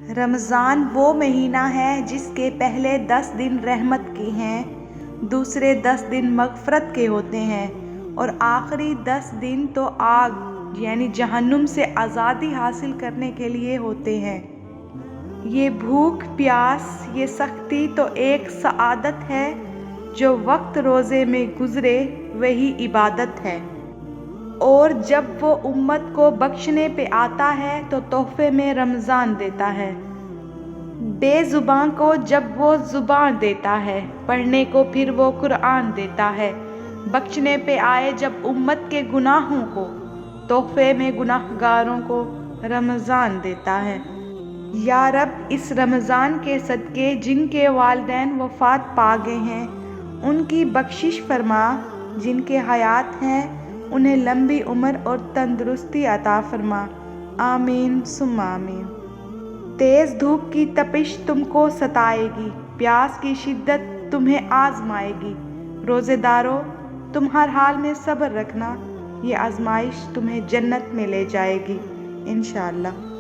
رمضان وہ مہینہ ہے جس کے پہلے 10 دن رحمت کے ہیں، دوسرے 10 دن مغفرت کے ہوتے ہیں اور آخری 10 دن تو آگ یعنی جہنم سے آزادی حاصل کرنے کے لیے ہوتے ہیں۔ یہ بھوک پیاس، یہ سختی تو ایک سعادت ہے، جو وقت روزے میں گزرے وہی عبادت ہے۔ اور جب وہ امت کو بخشنے پہ آتا ہے تو تحفے میں رمضان دیتا ہے۔ بے زباں کو جب وہ زبان دیتا ہے، پڑھنے کو پھر وہ قرآن دیتا ہے۔ بخشنے پہ آئے جب امت کے گناہوں کو، تحفے میں گناہگاروں کو رمضان دیتا ہے۔ یا رب، اس رمضان کے صدقے جن کے والدین وفات پا گئے ہیں ان کی بخشش فرما، جن کے حیات ہیں انہیں لمبی عمر اور تندرستی عطا فرما، آمین ثم آمین۔ تیز دھوپ کی تپش تم کو ستائے گی، پیاس کی شدت تمہیں آزمائے گی، روزے دارو تم ہر حال میں صبر رکھنا، یہ آزمائش تمہیں جنت میں لے جائے گی انشاءاللہ۔